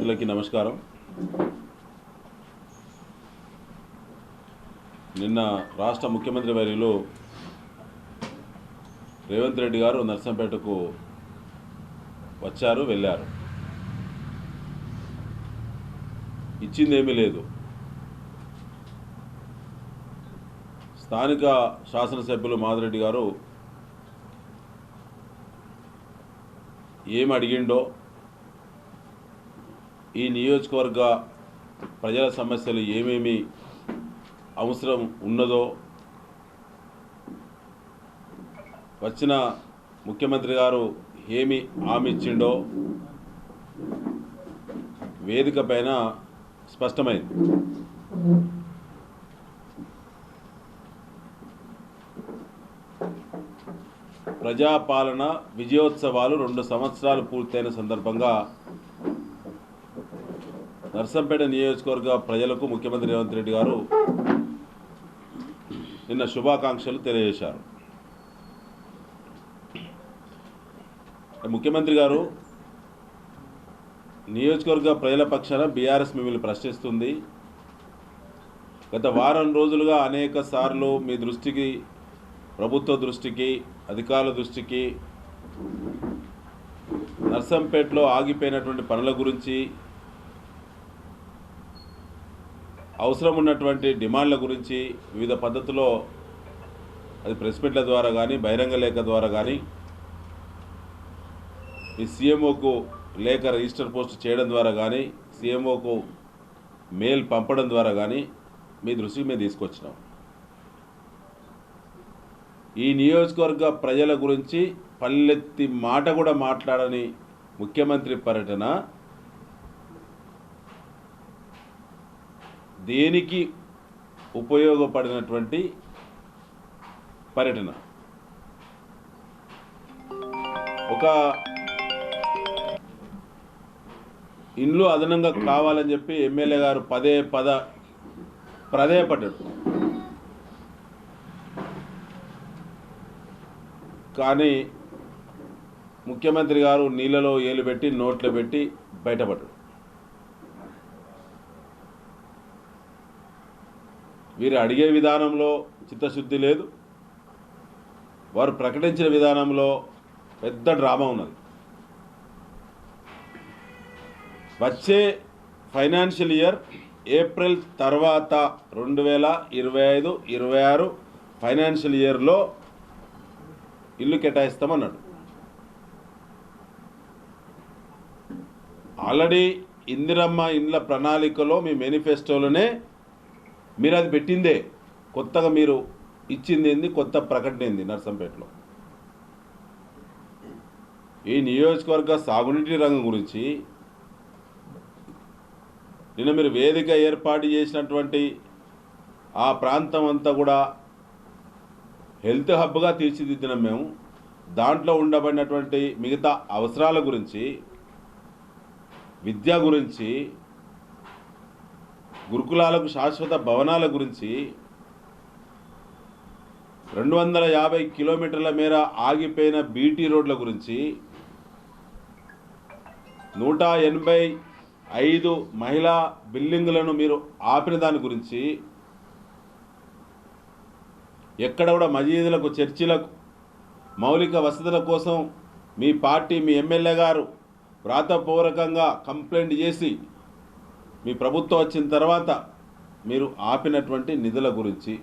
మిత్రులకి నమస్కారం. నిన్న రాష్ట్ర ముఖ్యమంత్రి వర్యులు రేవంత్ రెడ్డి గారు నర్సంపేటకు వచ్చారు, వెళ్ళారు. ఇచ్చిందేమీ లేదు. స్థానిక శాసనసభ్యులు మాధురెడ్డి గారు ఏం అడిగిండో, ఈ నియోజకవర్గ ప్రజల సమస్యలు ఏమేమి అవసరం ఉన్నదో, వచ్చిన ముఖ్యమంత్రి గారు ఏమి హామీ ఇచ్చిండో వేదిక పైన స్పష్టమైంది. ప్రజాపాలన విజయోత్సవాలు 2 సంవత్సరాలు పూర్తయిన సందర్భంగా నర్సంపేట నియోజకవర్గ ప్రజలకు ముఖ్యమంత్రి రేవంత్ రెడ్డి గారు నిన్న శుభాకాంక్షలు తెలియజేశారు. ముఖ్యమంత్రి గారు నియోజకవర్గ ప్రజల పక్షాన బీఆర్ఎస్ మిమ్మల్ని ప్రశ్నిస్తుంది. గత వారం రోజులుగా అనేక సార్లు మీ దృష్టికి, ప్రభుత్వ దృష్టికి, అధికారుల దృష్టికి నర్సంపేటలో ఆగిపోయినటువంటి పనుల గురించి, అవసరం ఉన్నటువంటి డిమాండ్ల గురించి వివిధ పద్ధతిలో, అది ప్రెస్ మీట్ల ద్వారా కానీ, బహిరంగ లేఖ ద్వారా కానీ, ఈ సీఎంఓకు లేఖ రిజిస్టర్ పోస్ట్ చేయడం ద్వారా కానీ, సీఎంఓకు మెయిల్ పంపడం ద్వారా కానీ మీ దృష్టికి మేము తీసుకొచ్చినాం. ఈ నియోజకవర్గ ప్రజల గురించి పల్లెత్తి మాట కూడా మాట్లాడని ముఖ్యమంత్రి పర్యటన దేనికి ఉపయోగపడినటువంటి పర్యటన? ఒక ఇండ్లు అదనంగా కావాలని చెప్పి ఎమ్మెల్యే గారు పదే పడ్డాడు. కానీ ముఖ్యమంత్రి గారు నీళ్ళలో ఏలు పెట్టి, నోట్లో పెట్టి బయటపడ్డాడు. వీరు అడిగే విధానంలో చిత్తశుద్ధి లేదు, వారు ప్రకటించిన విధానంలో పెద్ద డ్రామా ఉన్నది. వచ్చే ఫైనాన్షియల్ ఇయర్ ఏప్రిల్ తర్వాత 2025-26 ఫైనాన్షియల్ ఇయర్లో ఇల్లు కేటాయిస్తామన్నాడు. ఆల్రెడీ ఇందిరమ్మ ఇండ్ల ప్రణాళికలో మీ మేనిఫెస్టోలోనే మీరు అది పెట్టిందే. కొత్తగా మీరు ఇచ్చింది ఏంది, కొత్త ప్రకటన ఏంది? నర్సంపేటలో ఈ నియోజకవర్గ సాగునీటి రంగం గురించి నిన్న మీరు వేదిక ఏర్పాటు చేసినటువంటి ఆ ప్రాంతం అంతా కూడా హెల్త్ హబ్గా తీర్చిదిద్దినాం మేము. దాంట్లో ఉండబడినటువంటి మిగతా అవసరాల గురించి, విద్య గురించి, గురుకులాలకు శాశ్వత భవనాల గురించి, 250 కిలోమీటర్ల మేర ఆగిపోయిన బీటీ రోడ్ల గురించి, 185 మహిళా బిల్డింగులను మీరు ఆపిన దాని గురించి, ఎక్కడ కూడా మసీదులకు, చర్చిలకు మౌలిక వసతుల కోసం మీ పార్టీ, మీ ఎమ్మెల్యే గారు వ్రాతపూర్వకంగా కంప్లైంట్ చేసి మీ ప్రభుత్వం వచ్చిన తర్వాత మీరు ఆపినటువంటి నిధుల గురించి,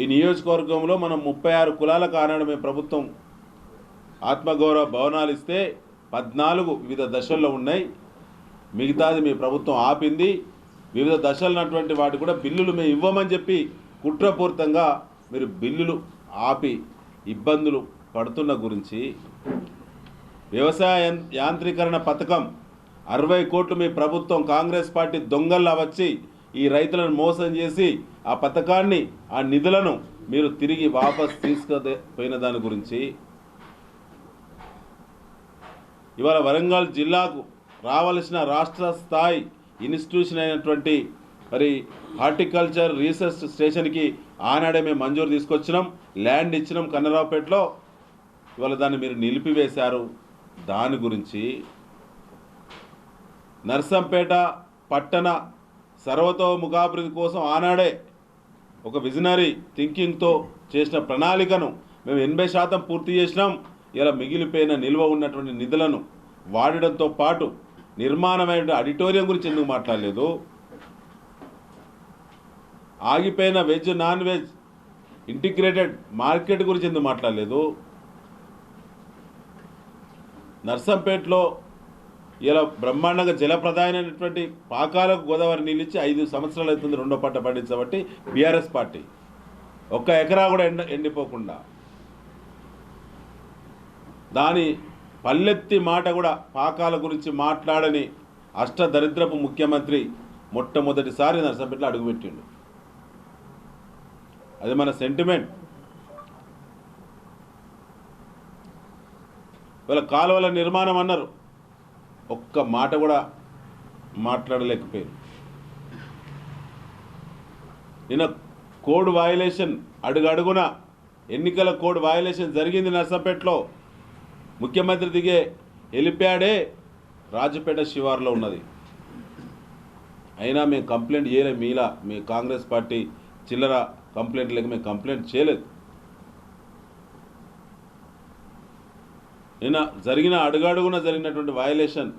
ఈ నియోజకవర్గంలో మనం 36 కులాలకు ఆనాడు ప్రభుత్వం ఆత్మగౌరవ భవనాలు ఇస్తే 14 వివిధ దశల్లో ఉన్నాయి. మిగతాది మీ ప్రభుత్వం ఆపింది. వివిధ దశలు ఉన్నటువంటి వాటి కూడా బిల్లులు మేము ఇవ్వమని చెప్పి కుట్రపూరితంగా మీరు బిల్లులు ఆపి ఇబ్బందులు పడుతున్న గురించి, వ్యవసాయ యాంత్రీకరణ పథకం 60 కోట్లు మీ ప్రభుత్వం కాంగ్రెస్ పార్టీ దొంగల్లా వచ్చి ఈ రైతులను మోసం చేసి ఆ పథకాన్ని, ఆ నిధులను మీరు తిరిగి వాపస్ తీసుకుపోయిన దాని గురించి, ఇవాళ వరంగల్ జిల్లాకు రావాల్సిన రాష్ట్ర స్థాయి ఇన్స్టిట్యూషన్ అయినటువంటి మరి హార్టికల్చర్ రీసెర్చ్ స్టేషన్కి ఆనాడే మేము మంజూరు తీసుకొచ్చినాం, ల్యాండ్ ఇచ్చినాం కన్నరావుపేటలో. ఇవాళ దాన్ని మీరు నిలిపివేశారు. దాని గురించి నర్సంపేట పట్టణ సర్వతోముఖాభివృద్ధి కోసం ఆనాడే ఒక విజనరీ థింకింగ్తో చేసిన ప్రణాళికను మేము 80% పూర్తి చేసినాం. ఇలా మిగిలిపోయిన నిల్వ ఉన్నటువంటి నిధులను వాడడంతో పాటు నిర్మాణమైన ఆడిటోరియం గురించి ఎందుకు మాట్లాడలేదు? ఆగిపోయిన veg non veg integrated market గురించి ఎందుకు మాట్లాడలేదు? నర్సంపేటలో ఇలా బ్రహ్మాండంగా జలప్రదాయమైనటువంటి పాకాలకు గోదావరి నీళ్ళు ఇచ్చి 5 సంవత్సరాలు అవుతుంది రెండో పంట పండించబట్టి బీఆర్ఎస్ పార్టీ. ఒక్క ఎకరా కూడా ఎండిపోకుండా దాని పల్లెత్తి మాట కూడా పాకాల గురించి మాట్లాడని అష్టదరిద్రపు ముఖ్యమంత్రి మొట్టమొదటిసారి నర్సంపేటలో అడుగుపెట్టిండు. అది మన సెంటిమెంట్. వీళ్ళ కాలువల నిర్మాణం అన్నారు, ఒక్క మాట కూడా మాట్లాడలేకపోయారు. నిన్న కోడ్ వయలేషన్ అడుగడుగున ఎన్నికల కోడ్ వయలేషన్ జరిగింది నర్సంపేటలో. ముఖ్యమంత్రి దిగే హెలిప్యాడే రాజపేట శివార్లో ఉన్నది. అయినా మేము కంప్లైంట్ చేయలేదు. మీలా మీ కాంగ్రెస్ పార్టీ చిల్లర కంప్లైంట్ లేక మేము కంప్లైంట్ చేయలేదు. నిన్న జరిగిన అడుగడుగున జరిగినటువంటి వయలేషన్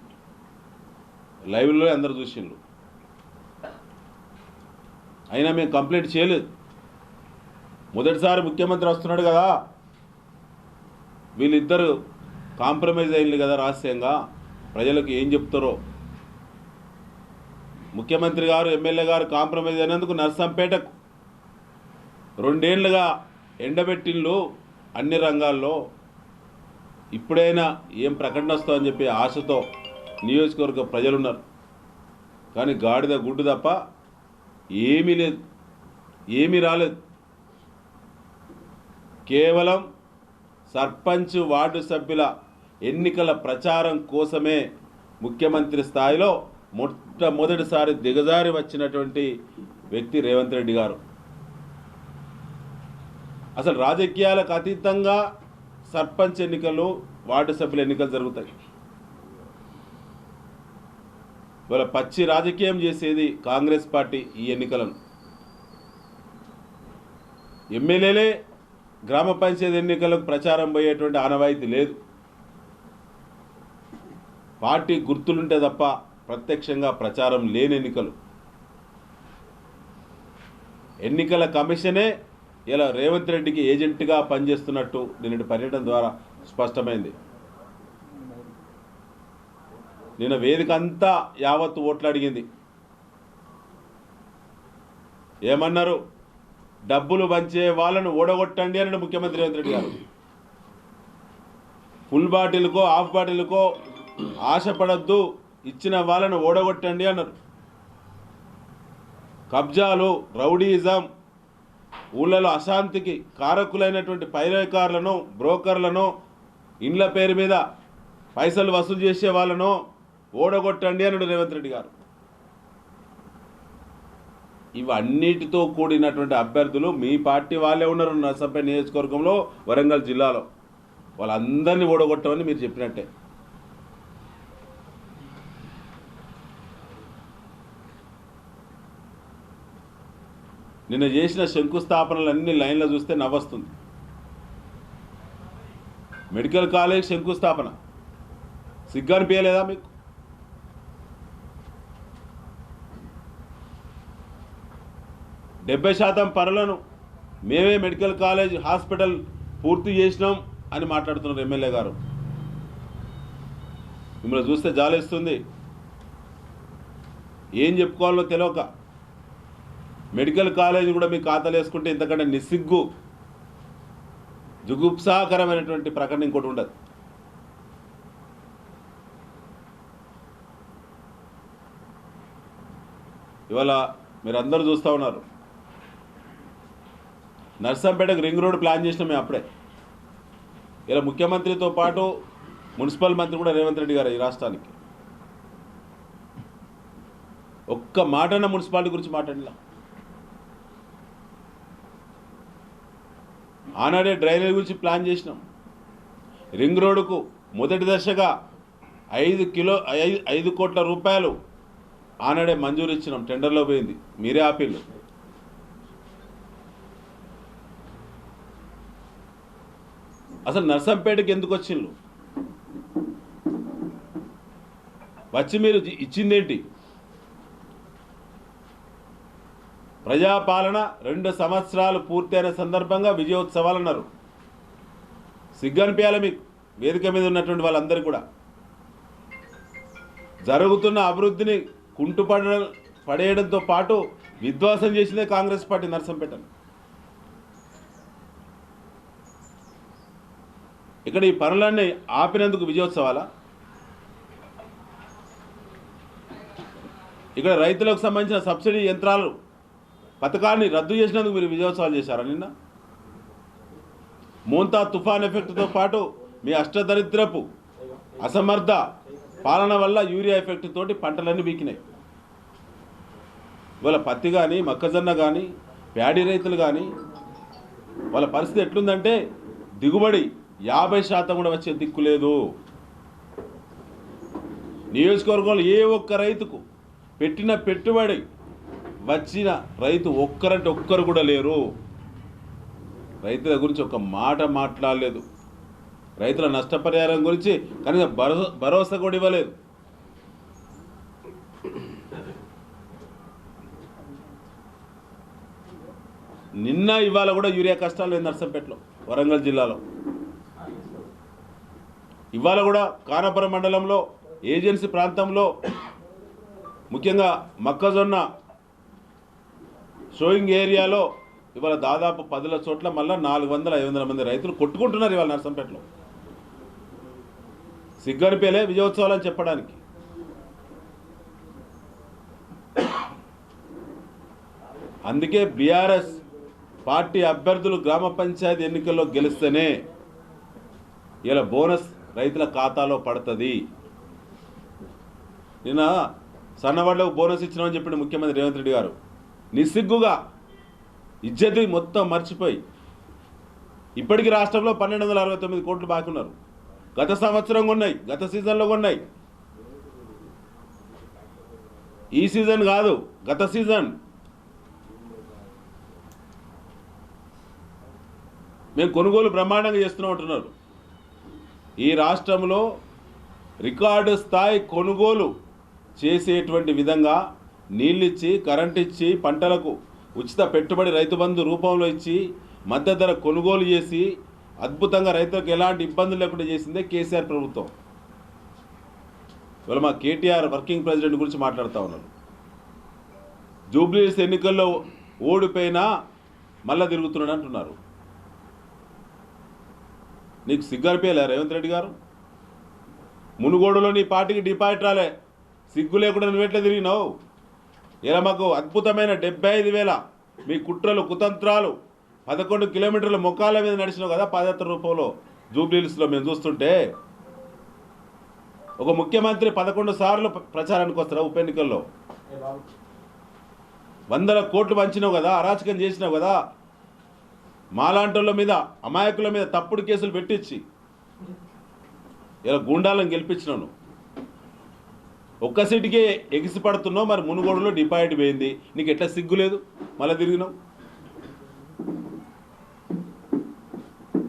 లైవ్లో అందరూ చూసిండ్రు. అయినా మేము కంప్లైంట్ చేయలేదు. మొదటిసారి ముఖ్యమంత్రి వస్తున్నాడు కదా, వీళ్ళిద్దరు కాంప్రమైజ్ అయ్యింది కదా రహస్యంగా, ప్రజలకు ఏం చెప్తారో. ముఖ్యమంత్రి గారు ఎమ్మెల్యే గారు కాంప్రమైజ్ అయినందుకు నర్సంపేటకు 2 ఏళ్లుగా ఎండబెట్టిళ్ళు అన్ని రంగాల్లో. ఇప్పుడైనా ఏం ప్రకటన వస్తుందని చెప్పి ఆశతో నియోజకవర్గ ప్రజలున్నారు. కానీ గాడిద గుడ్డు తప్ప ఏమీ లేదు, ఏమీ రాలేదు. కేవలం సర్పంచ్ వార్డు సభ్యుల ఎన్నికల ప్రచారం కోసమే ముఖ్యమంత్రి స్థాయిలో మొట్టమొదటిసారి దిగజారి వచ్చినటువంటి వ్యక్తి రేవంత్ రెడ్డి గారు. అసలు రాజకీయాలకు అతీతంగా సర్పంచ్ ఎన్నికలు, వార్డు సభ్యుల ఎన్నికలు జరుగుతాయి. ఇవాళ పచ్చి రాజకీయం చేసేది కాంగ్రెస్ పార్టీ. ఈ ఎన్నికలను ఎమ్మెల్యేలే గ్రామ పంచాయతీ ఎన్నికలకు ప్రచారం పోయేటువంటి ఆనవాయితీ లేదు. పార్టీ గుర్తులుంటే తప్ప ప్రత్యక్షంగా ప్రచారం లేని ఎన్నికలు. ఎన్నికల కమిషనే ఇలా రేవంత్ రెడ్డికి ఏజెంట్గా పనిచేస్తున్నట్టు నిన్నటి పర్యటన ద్వారా స్పష్టమైంది. నిన్న వేదిక అంతా యావత్తు ఓట్లు అడిగింది. ఏమన్నారు? డబ్బులు పంచే వాళ్ళను ఓడగొట్టండి అన్నాడు ముఖ్యమంత్రి రేవంత్ రెడ్డి గారు. ఫుల్ బాటిల్కో హాఫ్ బాటిల్కో ఆశపడద్దు, ఇచ్చిన వాళ్ళను ఓడగొట్టండి అన్నారు. కబ్జాలు, రౌడీయిజం, ఊళ్ళలో అశాంతికి కారకులైనటువంటి పైరకారులను, బ్రోకర్లను, ఇండ్ల పేరు మీద పైసలు వసూలు చేసే వాళ్ళను ఓడగొట్టండి అన్నాడు రేవంత్ రెడ్డి గారు. ఇవన్నిటితో కూడినటువంటి అభ్యర్థులు మీ పార్టీ వాళ్ళే ఉన్నారు నర్సంపేట నియోజకవర్గంలో, వరంగల్ జిల్లాలో. వాళ్ళందరినీ ఓడగొట్టమని మీరు చెప్పినట్టే. నిన్న చేసిన శంకుస్థాపనలన్నీ లైన్లో చూస్తే నవ్వొస్తుంది. మెడికల్ కాలేజ్ శంకుస్థాపన సిగ్గు అనిపించలేదా మీకు? %70 పనులను మేమే మెడికల్ కాలేజ్ హాస్పిటల్ పూర్తి చేసినాం అని మాట్లాడుతున్నారు ఎమ్మెల్యే గారు. మిమ్మల్ని చూస్తే జాలేస్తుంది. ఏం చెప్పుకోవాలో తెలియక మెడికల్ కాలేజ్ కూడా మీ ఖాతాలు వేసుకుంటే ఇంతకంటే నిస్సిగ్గు, జుగుప్సాకరమైనటువంటి ప్రకటన ఇంకోటి ఉండదు. ఇవాళ మీరందరూ చూస్తూ ఉన్నారు, నర్సంపేటకు రింగ్ రోడ్ ప్లాన్ చేసినాం మేము అప్పుడే. ఇలా ముఖ్యమంత్రితో పాటు మున్సిపల్ మంత్రి కూడా రేవంత్ రెడ్డి గారు ఈ రాష్ట్రానికి. ఒక్క మాటన మున్సిపాలిటీ గురించి మాట్లాడలా. ఆనాడే డ్రైనేజ్ గురించి ప్లాన్ చేసినాం. రింగ్ రోడ్డుకు మొదటి దశగా 5 కోట్ల రూపాయలు ఆనాడే మంజూరు ఇచ్చినాం, టెండర్లో పోయింది, మీరే ఆపిల్లు. అసలు నర్సంపేటకి ఎందుకు వచ్చిండ్రు? వచ్చి మీరు ఇచ్చిందేంటి? ప్రజాపాలన 2 సంవత్సరాలు పూర్తయిన సందర్భంగా విజయోత్సవాలు అన్నారు. సిగ్గనిపించాలి మీకు, వేదిక మీద ఉన్నటువంటి వాళ్ళందరికీ కూడా. జరుగుతున్న అభివృద్ధిని పడేయడంతో పాటు విధ్వంసం చేసిందే కాంగ్రెస్ పార్టీ నర్సంపేటను. ఇక్కడ ఈ పనులన్నీ ఆపినందుకు విజయోత్సవాలా? ఇక్కడ రైతులకు సంబంధించిన సబ్సిడీ యంత్రాలు పథకాన్ని రద్దు చేసినందుకు మీరు విజయోత్సవాలు చేశారా నిన్న? మోంతా తుఫాన్ ఎఫెక్ట్తో పాటు మీ అష్టదరిద్రపు అసమర్థ పాలన వల్ల యూరియా ఎఫెక్ట్ తోటి పంటలన్నీ వీకినాయి. ఇవాళ పత్తి కానీ, మొక్కజొన్న కానీ, ప్యాడీ రైతులు కానీ వాళ్ళ పరిస్థితి ఎట్లుందంటే దిగుబడి 50% కూడా వచ్చే దిక్కు లేదు. నియోజకవర్గంలో ఏ ఒక్క రైతుకు పెట్టిన పెట్టుబడి వచ్చిన రైతు ఒక్కరంటే ఒక్కరు కూడా లేరు. రైతుల గురించి ఒక మాట మాట్లాడలేదు. రైతుల నష్టపరిహారం గురించి కనీసం భరోసా కూడా ఇవ్వలేదు. నిన్న ఇవాళ కూడా యూరియా కష్టాలు లేదు నర్సంపేటలో, వరంగల్ జిల్లాలో. ఇవాళ కూడా కానపురం మండలంలో ఏజెన్సీ ప్రాంతంలో ముఖ్యంగా మొక్కజొన్న షోయింగ్ ఏరియాలో ఇవాళ దాదాపు 10 చోట్ల మళ్ళీ 400-500 మంది రైతులు కొట్టుకుంటున్నారు ఇవాళ నర్సంపేటలో. సిగ్గనిపేలే విజయోత్సవాలు అని చెప్పడానికి. అందుకే బీఆర్ఎస్ పార్టీ అభ్యర్థులు గ్రామ పంచాయతీ ఎన్నికల్లో గెలిస్తేనే ఇలా బోనస్ రైతుల ఖాతాలో పడుతుంది. నిన్న సన్నవాళ్లకు బోనస్ ఇచ్చినామని చెప్పిన ముఖ్యమంత్రి రేవంత్ రెడ్డి గారు నిస్సిగ్గుగా ఇజ్జతి మొత్తం మర్చిపోయి ఇప్పటికీ రాష్ట్రంలో 1269 కోట్లు బాకీ ఉన్నారు. గత సంవత్సరం ఉన్నాయి, గత సీజన్లో ఉన్నాయి. ఈ సీజన్ కాదు, గత సీజన్. మేము కొనుగోలు బ్రహ్మాండంగా చేస్తున్నాం అంటున్నారు. ఈ రాష్ట్రంలో రికార్డు స్థాయి కొనుగోలు చేసేటువంటి విధంగా నీళ్ళిచ్చి, కరెంట్ ఇచ్చి, పంటలకు ఉచిత పెట్టుబడి రైతు బంధు రూపంలో ఇచ్చి, మద్దతు ధర కొనుగోలు చేసి అద్భుతంగా రైతులకు ఎలాంటి ఇబ్బందులు లేకుండా చేసిందే కేసీఆర్ ప్రభుత్వం. ఇవాళ మా కేటీఆర్ వర్కింగ్ ప్రెసిడెంట్ గురించి మాట్లాడుతూ ఉన్నారు. జూబ్లీహిల్స్ ఎన్నికల్లో ఓడిపోయినా మళ్ళా తిరుగుతున్నాడు అంటున్నారు. నీకు సిగ్గనిపేలే రేవంత్ రెడ్డి గారు? మునుగోడులో నీ పార్టీకి డిపాజిట్ రాలే, సిగ్గు లేకుండా నువ్వెట్లా తిరిగినావు? ఇలా మాకు అద్భుతమైన 75,000 మీ కుట్రలు కుతంత్రాలు 11 కిలోమీటర్ల మొక్కాల మీద నడిచినావు కదా పాదయాత్ర రూపంలో జూబ్లీహిల్స్లో. మేము చూస్తుంటే ఒక ముఖ్యమంత్రి 11 సార్లు ప్రచారానికి వస్తారా ఉప ఎన్నికల్లో? 100 కోట్లు పంచినావు కదా, అరాచకం చేసినావు కదా, మాలాంటోళ్ళ మీద, అమాయకుల మీద తప్పుడు కేసులు పెట్టించి ఇలా గూండాలను గెలిపించినాను. ఒక్క సీటుకే ఎగిసిపడుతున్నావు. మరి మునుగోడులో డిపాజిట్ పోయింది, నీకు ఎట్లా సిగ్గు లేదు? మళ్ళీ తిరిగినావు.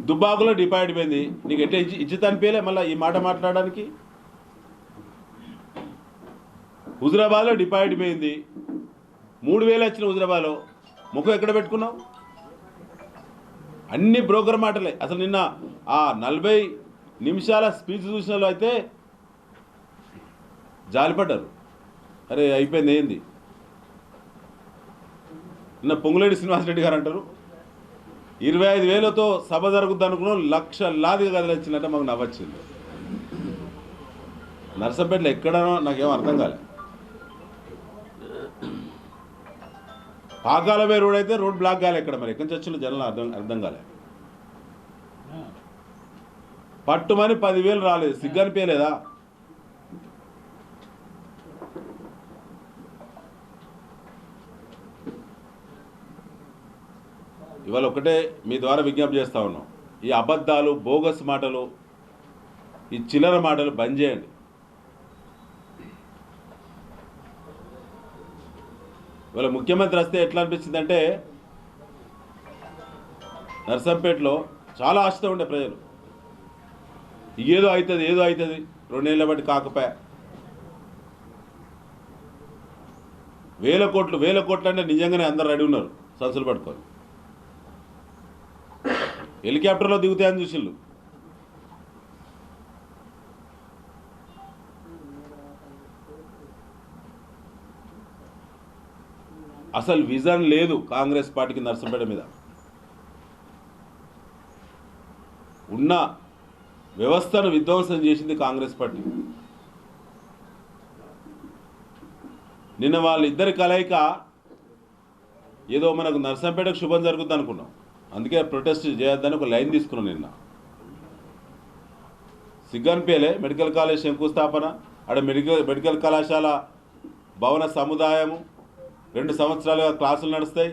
దుబ్బాకులో డిపాజిట్ పోయింది, నీకు ఎట్లా ఇజ్జత్ అనిపించలే మళ్ళీ ఈ మాట మాట్లాడడానికి? హుజురాబాద్లో డిపాజిట్ పోయింది, 3,000 వచ్చిన హుజురాబాద్లో ముఖం ఎక్కడ పెట్టుకున్నావు? అన్ని బ్రోకర్ మాటలే. అసలు నిన్న ఆ 40 నిమిషాల స్పీచ్ చూసిన వాళ్ళు అయితే జాలిపడ్డారు. అరే అయిపోయింది ఏంది? నిన్న పొంగులేటి శ్రీనివాసరెడ్డి గారు అంటారు 25,000తో సభ జరుగుద్ది అనుకున్నాం, లక్షలాదిగా కదిలించినట్టే మాకు నవ్వొచ్చింది. నర్సంపేటలో ఎక్కడనో నాకేమో అర్థం కాలే. పాకాలవే రోడ్ అయితే రోడ్ బ్లాక్ కాలే ఎక్కడ, మరి ఎక్కడి నుంచి వచ్చిన జనాలు అర్థం కాలే. పట్టుమని 10,000 రాలేదు, సిగ్గనిపించలేదా? ఇవాళ ఒకటే మీ ద్వారా విజ్ఞప్తి చేస్తూ ఉన్నాం, ఈ అబద్ధాలు, బోగస్ మాటలు, ఈ చిల్లర మాటలు బంద్ చేయండి. ఇవాళ ముఖ్యమంత్రి వస్తే ఎట్లా అనిపించిందంటే నర్సంపేటలో చాలా ఆశతో ఉండే ప్రజలు, ఏదో అవుతుంది 2 ఏళ్ళ బట్టి కాకపోయా, వేల కోట్లు అంటే నిజంగానే అందరు రెడీ ఉన్నారు సంచులు పట్టుకొని. హెలికాప్టర్లో దిగుతాయని చూసిళ్ళు. అసలు విజన్ లేదు కాంగ్రెస్ పార్టీకి నర్సంపేట మీద. ఉన్న వ్యవస్థను విధ్వంసం చేసింది కాంగ్రెస్ పార్టీ. నిన్న వాళ్ళిద్దరి కలయిక ఏదో మనకు నర్సంపేటకు శుభం జరుగుద్ది అనుకున్నాం, అందుకే ప్రొటెస్ట్ చేయొద్దని ఒక లైన్ తీసుకున్నాం. నిన్న సిగ్గన్పేలే మెడికల్ కాలేజ్ శంకుస్థాపన, ఆడ మెడికల్ కళాశాల భవన సముదాయము 2 సంవత్సరాలుగా క్లాసులు నడుస్తాయి,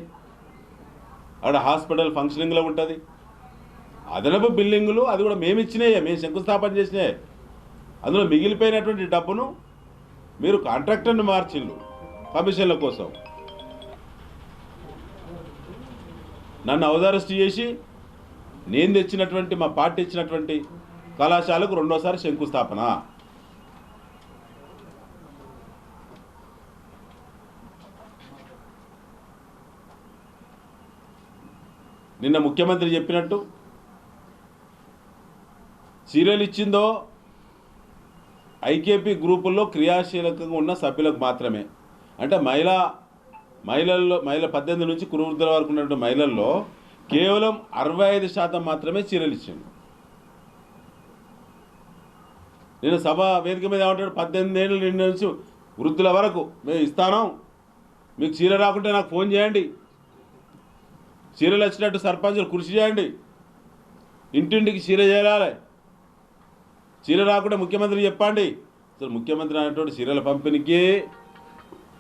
ఆడ హాస్పిటల్ ఫంక్షనింగ్లో ఉంటుంది, అదనపు బిల్డింగులు అది కూడా మేము ఇచ్చినాయే, మేము శంకుస్థాపన చేసినాయే. అందులో మిగిలిపోయినటువంటి డబ్బును మీరు కాంట్రాక్టర్ని మార్చిండు కమిషన్ల కోసం. నన్ను అవదారెస్ట్ చేసి నేను తెచ్చినటువంటి మా పార్టీ ఇచ్చినటువంటి కళాశాలకు 2వ సారి శంకుస్థాపన. నిన్న ముఖ్యమంత్రి చెప్పినట్టు సీరియల్ ఇచ్చిందో ఐకేపీ గ్రూపుల్లో క్రియాశీలకంగా ఉన్న సభ్యులకు మాత్రమే. అంటే మహిళల్లో 18 నుంచి కురువృద్ధుల వరకు ఉన్నటువంటి మహిళల్లో కేవలం 65% మాత్రమే చీరలు ఇచ్చిండు. నేను సభ వేదిక మీద ఏమంటాడు, 18 ఏళ్ళు నిండి నుంచి వృద్ధుల వరకు మేము ఇస్తాను, మీకు చీర రాకుంటే నాకు ఫోన్ చేయండి, చీరలు వచ్చినట్టు సర్పంచులు కృషి చేయండి, ఇంటింటికి చీర చేయాలి, చీర రాకుండా ముఖ్యమంత్రి చెప్పండి. అసలు ముఖ్యమంత్రి అనేటువంటి చీరల పంపిణీకే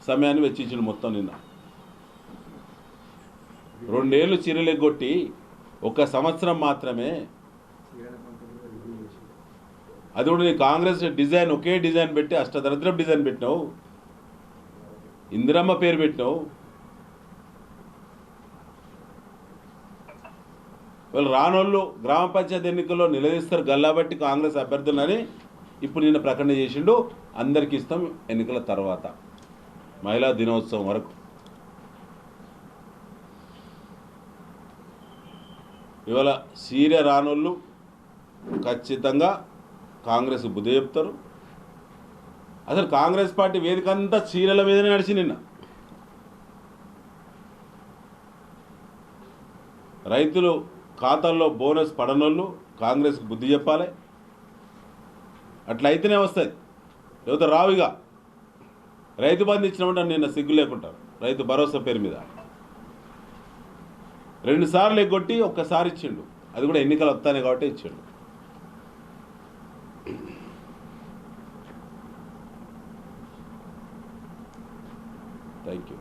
సమయాన్ని వెచ్చించిండు మొత్తం. నిన్న 2 ఏళ్ళు చీరలు ఎగ్గొట్టి 1 సంవత్సరం మాత్రమే, అది కూడా నీ కాంగ్రెస్ డిజైన్ ఒకే డిజైన్ పెట్టి అష్టదరిద్రపు డిజైన్ పెట్టినావు, ఇందిరమ్మ పేరు పెట్టినావు. వాళ్ళు రానోళ్ళు గ్రామ పంచాయతీ ఎన్నికల్లో నిలదీస్తారు గల్లాబట్టి కాంగ్రెస్ అభ్యర్థులని ఇప్పుడు నిన్న ప్రకటన చేసిండు. అందరికీ ఇస్తాం ఎన్నికల తర్వాత, మహిళా దినోత్సవం వరకు. ఇవాళ సీర రానోళ్ళు ఖచ్చితంగా కాంగ్రెస్ బుద్ధి చెప్తారు. అసలు కాంగ్రెస్ పార్టీ వేదిక అంతా చీరల మీదనే నడిచి నిన్న. రైతులు ఖాతాల్లో బోనస్ పడనోళ్ళు కాంగ్రెస్కి బుద్ధి చెప్పాలి, అట్లయితేనే వస్తుంది, లేకపోతే రావుగా. రైతు బంధు ఇచ్చినామంటే నిన్న సిగ్గు లేకుంటారు. రైతు భరోసా పేరు మీద 2 సార్లు ఎగ్గొట్టి 1 సారి ఇచ్చిండు, అది కూడా ఎన్నికలు వస్తానే కాబట్టి ఇచ్చిండు. Thank you.